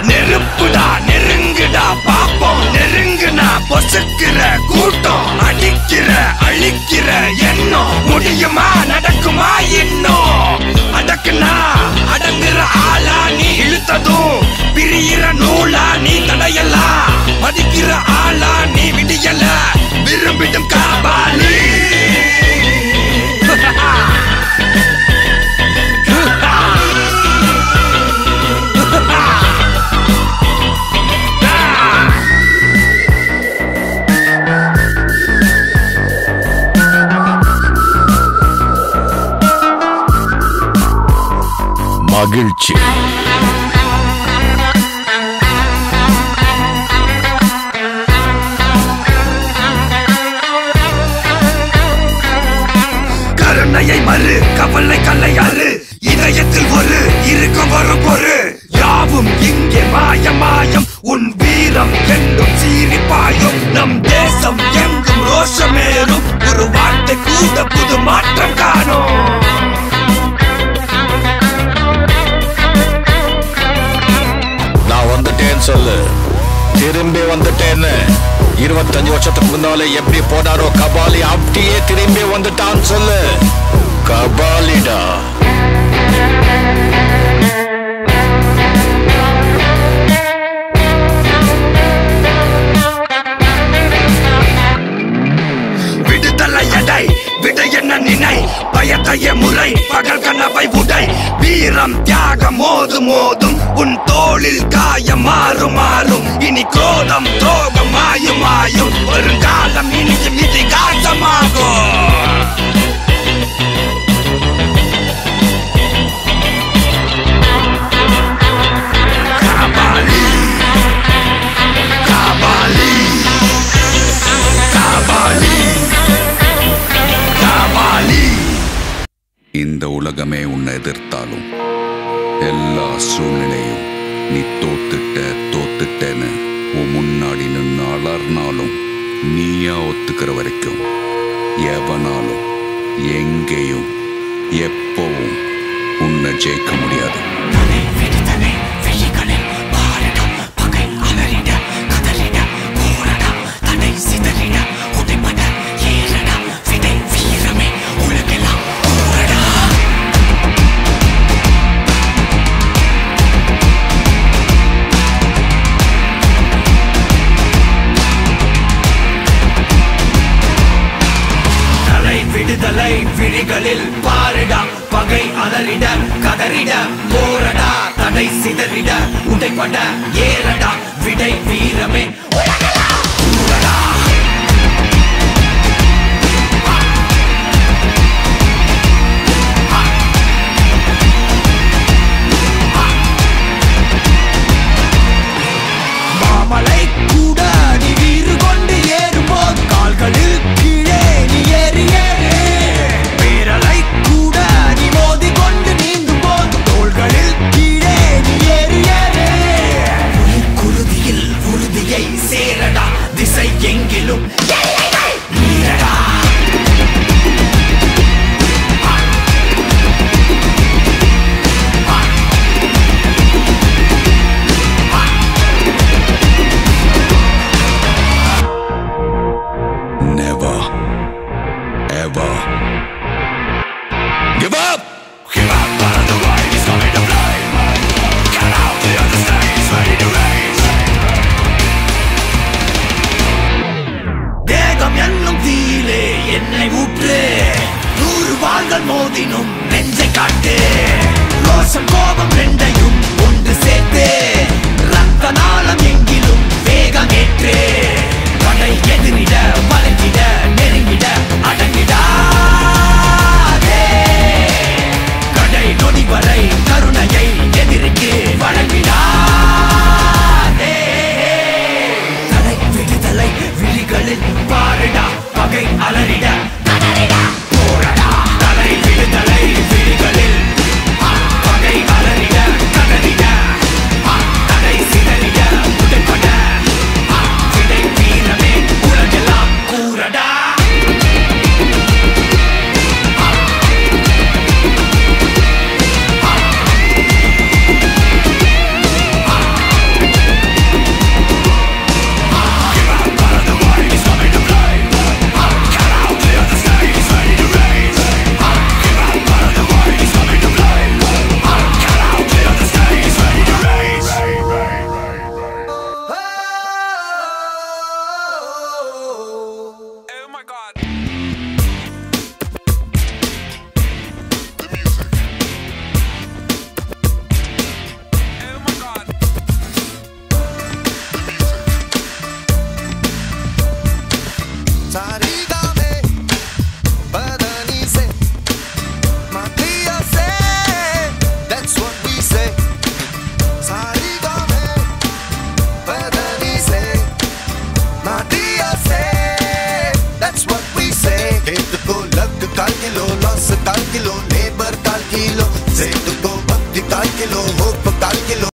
நெருப்புடா நெருங்குடா பாப்போம் நெருங்குனா பொசுக்கிற கூட்டம் அடிக்கிற அழிக்கிற எண்ணம் முடியுமா நடக்குமா இன்னும் அடக்குனா அடங்குற ஆளா நீ இழுத்ததும் பிரியிற நூலா நீ தடையலாம் மதிக்கிற ஆளா நீ விடியல விரும்பிடும் காபாலி மகிழ்ச்சி கருணையை மறு கவலை கல்லையாறு இதயத்தில் ஒரு இருக்கும் வரும் பொரு யாவும் இங்கே மாயம் மாயம் உன் வீரம் என்றும் சீரிப்பாயும் நம் தேசம் எங்கும் ரோஷமேறும் ஒரு வார்த்தை கூட புது மாற்றம் காணும் நான் வந்துட்டேன்னு சொல்லு திரும்பி வந்துட்டேன்னு 25 வருஷத்துக்கு முன்னாலே எப்படி போனாரோ கபாலி அப்படியே திரும்பி வந்துட்டான்னு சொல்லு கபாலிடா விடுதலை எடை விட என்ன நினை பயத்தைய முறை பகல் கனவை உடை வீரம் தியாகம் மோதும் மோதும் உன் தோளில் காயம் மாறும் மாறும் இனி கோலம் துரோகம் மாயும் மாயும் வருங்காலம் இனியும் இதிகாசமாகும் இந்த உலகமே உன்னை எதிர்த்தாலும் எல்லா சூழ்நிலையும் நீ தோத்துட்டேன்னு உன் முன்னாடி நின்று அலர்னாலும் நீயா ஒத்துக்கிற வரைக்கும் எவனாலும் எங்கேயும் எப்பவும் உன்னை ஜெயிக்க முடியாது. விடுதலை விழிகளில் பாருடா பகை அலறிட கதறிட போரடா தடை சிதறிட உடைபட ஏறடா விடை வீரமே உலகடா மாமலை கூட நீ வீறு கொண்டு ஏறும்போது கால்களில் கீழே நீ ஏறி சேரடா திசை எங்கிலும் நீரடா Never ever give up. Give up, but the right is coming to play. Cut out the other stage, ready to race. தேகம் என்னும் தீயிலே என்னை ஊற்று 100 வாள்கள் மோதினும் நெஞ்சை காட்டு ரோஷம் கோபம் ரெண்டையும் ஒன்று சேர்த்து ரத்த நாளம் எங்கிலும் வேகம் ஏற்று படை எதிரிட வளைந்திட நெருங்கிட அடங்கிடா கடை நொடி வரை கருணையை எதிரிக்கு வழங்கிடா தலை விடுதலை விழிகளில் பாருடா பகை அலறிட கதறிடா போரடா தலை விடுதலை விழிகளில் பகை அலறிட கதறிட தடை சிதறிட உடைபட விடை வீரமே உலகெல்லாம் लॉस काल किलो, लेबर काल किलो, सेठ को भक्ति काल किलो, होप काल किलो.